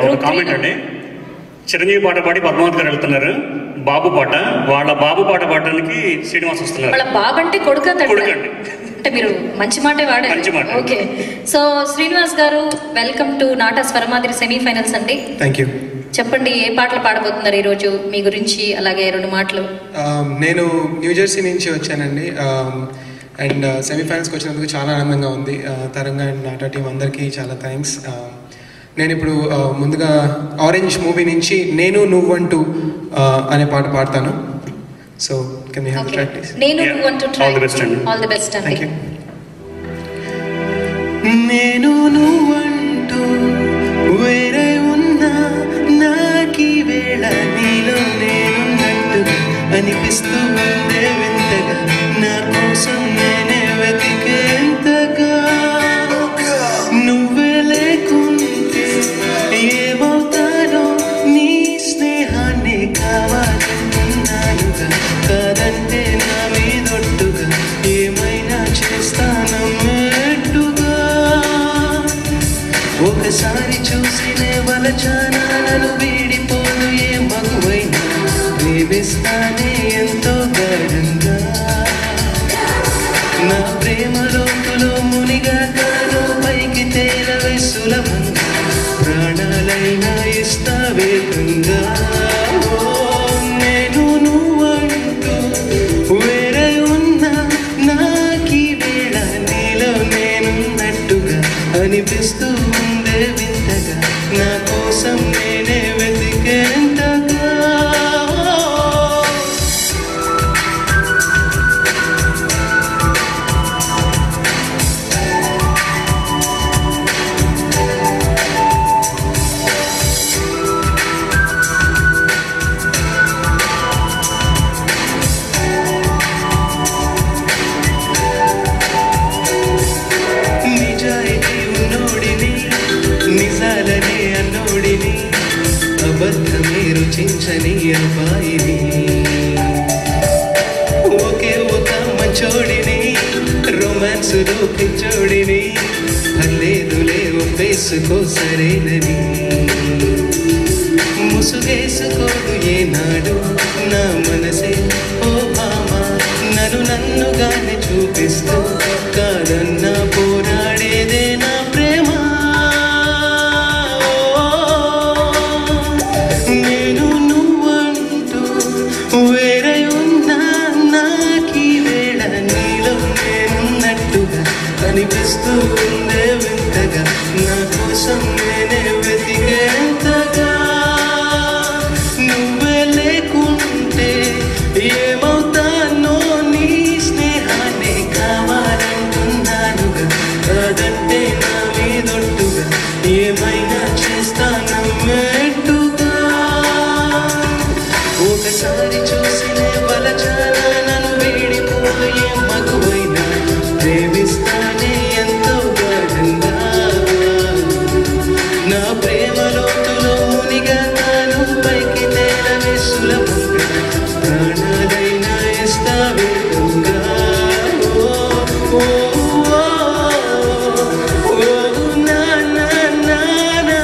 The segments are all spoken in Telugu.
ఒక కామెంట్ అండి. చిరంజీవి పాట పాడి పద్మావతి గారు వెళ్తున్నారు, బాబు పాట, వాళ్ళ బాబు పాట పాడడానికి శ్రీనివాస్ వస్తున్నారు. వాళ్ళ బాబు అంటే కొడుకండి అంటే మీరు మంచి మాటే వాడారు. ఓకే, సో శ్రీనివాస్ గారు వెల్కమ్ టు నాటా స్వరమాదిరి సెమీఫైనల్స్ అండి. Thank you. చెప్పండి, ఏ పాటలు పాడబోతున్నారు ఈరోజు, మీ గురించి అలాగే 2 మాటలు. నేను న్యూజెర్సీ నుంచి వచ్చానండి, అండ్ సెమీఫైనల్స్కి వచ్చినందుకు చాలా ఆనందంగా ఉంది. తరంగా అండ్ నాటా టీం అందరికీ చాలా థ్యాంక్స్. నేను ఇప్పుడు ముందుగా ఆరెంజ్ మూవీ నుంచి నేను నువ్వంటూ అనే పాట పాడతాను. So can you have the track please? నేను నువ్వంటూ ట్రై. ఆల్ ది బెస్ట్ అండి. థాంక్యూ. నేను నువ్వంటూ వేరే ఉన్నా నాకీ వేళ నీలో నేనున్నట్టు అనిపిస్తూ ఉండే వింతగా, నా కోసం నేనే వెతికేంతగా. నువ్వే లేకుంటే ఏమవుతానో, నీ స్నేహాన్ని కావాలనుకున్నానుగా, కాదంటే నా మీదొట్టుగా ఏమైనా చేస్తానన్నట్టుగా. ఒకసారి చూసినే వలచానా, నన్ను వీడిపోను ఏ మగువైనా, ప్రేమిస్తానే ఎంతో గాఢంగా. నా ప్రేమ లోతులో మునిగా కాదు పైకి తేలవే సులభంగా, ప్రాణాలైనా ఇస్తా వేగంగా. నేను నువ్వంటూ వేరే ఉన్నా నాకీ వేళ నీలో నేనున్నట్టుగా అనిపిస్తూ ఉండే వింతగా, నా కోసం నేనే వెతికేంతగా. నిజాయితీ ఉన్నోడిని, నిజాలనే అన్నోడిని, అబద్ధమే రుచించని అబ్బాయిని, ఒకే ఒక మంచోడిని, రొమాన్సులో పిచ్చోడిని, పర్లేదులే ఒప్పేసుకో సరేనని. ముసుగేసుకోడు ఏనాడు నా మనసే ఓ భామ, నన్నుగానే చూపిస్తూ కాదన్నా పోరాడేదే నా ప్రేమ. నేను నువ్వంటూ వేరే ఉన్నా నాకీ వేళ నీలో నేనున్నట్టుగా అనిపిస్తూ ఉండే వింతగా, నా కోసం నేనే వెతికేంతగా. నువ్వే లేకుంటే ఏమవుతానో, నీ స్నేహాన్ని కావాలంటున్నానుగా, కాదంటే నా మీదొట్టుగా ఏమైనా చేస్తానన్నట్టుగా. ఒకసారి చూసినే వలచానా, నన్ను వీడిపోదు ఏ మగువైనా, ప్రేమిస్తానే ఎంతో గాఢంగా. నా ప్రేమ లోతులో మునిగా తాను పైకి తేలవే సులభంగా, ప్రాణాలైనా ఇస్తా వేగంగా. ఓ నా నా నా నా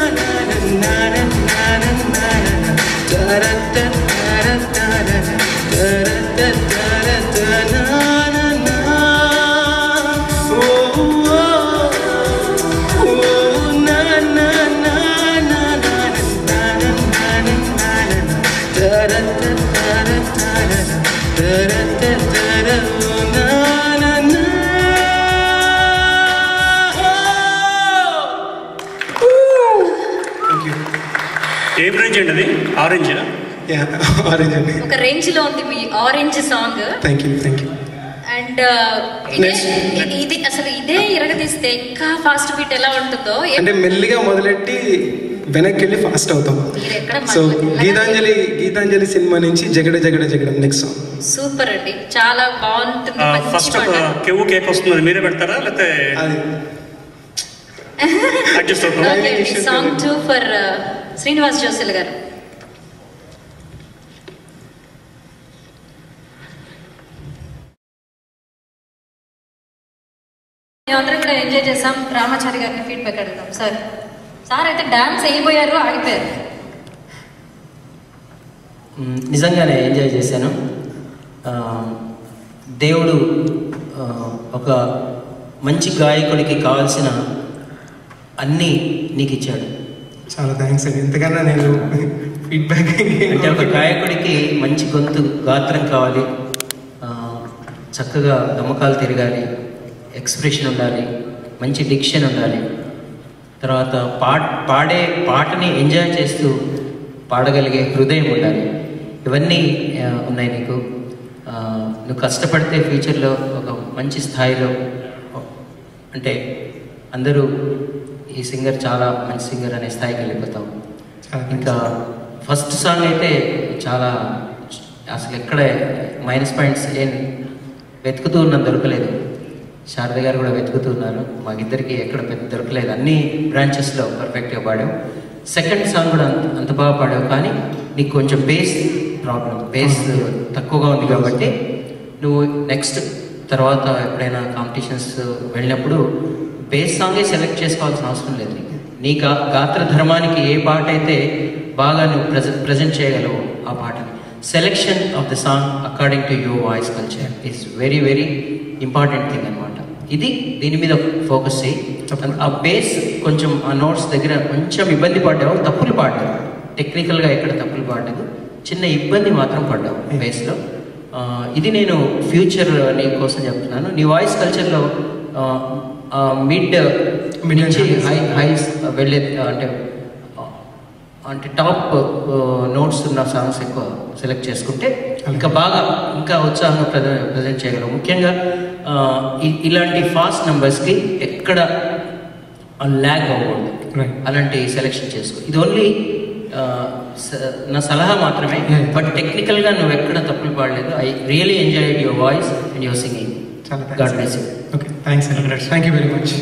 నా నా తరత తరత తరత తరత నా నా. ఓ నా నా నా నా తరత తరత తరత తర నా నా నా. ఏం రేంజ్ అండి అది? ఆరెంజ్? ఆరెంజ్ అండి. ఒక రేంజ్ లో ఉంది మీ orange song. Thank you. Thank you. And ఇది అసలు ఇదే ఇరగదీస్తే ఇంకా ఫాస్ట్ బీట్ ఎలా ఉంటుందో, అంటే మెల్లిగా మొదలెట్టి వెనక్కి వెళ్ళి ఫాస్ట్ అవుతాం. సో గీతాంజలి సినిమా నుంచి జగడ జగడ జగడం నెక్స్ట్ సాంగ్. సూపర్ అండి, చాలా బాగుంటుంది. ఫస్ట్ ఒక కేవ్ కేక్ వస్తుంది, మీరే పెడతారా లేకపోతే అడ్జస్ట్ అవుతారా? సాంగ్ 2 ఫర్ శ్రీనివాస్ జోసెల్ గారు. అందరం కూడా ఎంజాయ్ చేసాం. రామాచారి గారిని ఫీడ్బ్యాక్ అడుగుతాం. సార్ సార్ అయితే డాన్స్ అయిపోయారు, ఆగిపోయారు. నిజంగానే ఎంజాయ్ చేశాను. దేవుడు ఒక మంచి గాయకుడికి కావాల్సిన అన్నీ నీకు ఇచ్చాడు. చాలా థ్యాంక్స్ అండి. ఇంతకన్నా నేను ఫీడ్బ్యాక్ అంటే ఒక గాయకుడికి మంచి గొంతు గాత్రం కావాలి, చక్కగా గమకాలు తిరగాలి, ఎక్స్ప్రెషన్ ఉండాలి, మంచి డిక్షన్ ఉండాలి, తర్వాత పాడే పాటని ఎంజాయ్ చేస్తూ పాడగలిగే హృదయం ఉండాలి. ఇవన్నీ ఉన్నాయి నీకు. నువ్వు కష్టపడితే ఫ్యూచర్లో ఒక మంచి స్థాయిలో, అంటే అందరూ ఈ సింగర్ చాలా మంచి సింగర్ అనే స్థాయికి వెళ్ళిపోతావు. ఇంకా ఫస్ట్ సాంగ్ అయితే చాలా అసలు ఎక్కడ మైనస్ పాయింట్స్ ఏం వెతుకుతూ ఉన్నాను, దొరకలేదు. శారద గారు కూడా వెతుకుతూ ఉన్నారు, మాకిద్దరికి ఎక్కడ దొరకలేదు. అన్ని బ్రాంచెస్లో పర్ఫెక్ట్గా పాడావు. సెకండ్ సాంగ్ కూడా అంత బాగా పాడావు, కానీ నీకు కొంచెం బేస్ ప్రాబ్లం, బేస్ తక్కువగా ఉంది. కాబట్టి నువ్వు నెక్స్ట్ తర్వాత ఎప్పుడైనా కాంపిటీషన్స్ వెళ్ళినప్పుడు బేస్ సాంగే సెలెక్ట్ చేసుకోవాల్సిన అవసరం లేదు. నీ గాత్ర ధర్మానికి ఏ పాట అయితే బాగా నువ్వు ప్రజెంట్ చేయగలవు ఆ పాటని. Selection of the song according to your voice culture is very very important thing అనమాట. దీని మీద ఫోకస్ చేయి. ఆ బేస్ కొంచెం ఆ నోట్స్ దగ్గర కొంచెం ఇబ్బంది పడ్డావు, తప్పులు పాడావు, టెక్నికల్గా ఎక్కడ తప్పులు పాడలేదు, చిన్న ఇబ్బంది మాత్రం పడ్డావు బేస్లో. ఇది నేను ఫ్యూచర్ నీ కోసం చెప్తున్నాను. నీ వాయిస్ కల్చర్లో మిడ్ నుంచి హైస్ వెళ్ళే అంటే టాప్ నోట్స్ ఉన్న సాంగ్స్ ఎక్కువ సెలెక్ట్ చేసుకుంటే ఇంకా ఉత్సాహంగా ప్రజెంట్ చేయగలవు. ముఖ్యంగా ఇలాంటి ఫాస్ట్ నెంబర్స్కి ఎక్కడ ల్యాగ్ అవ్వకూడదు, అలాంటి సెలెక్షన్ చేసుకో. ఇది ఓన్లీ నా సలహా మాత్రమే, బట్ టెక్నికల్గా నువ్వు ఎక్కడ తప్పులు పాడలేదు. I really enjoyed your voice and your singing. చాలా thanks. Okay, thanks. Thank you very much.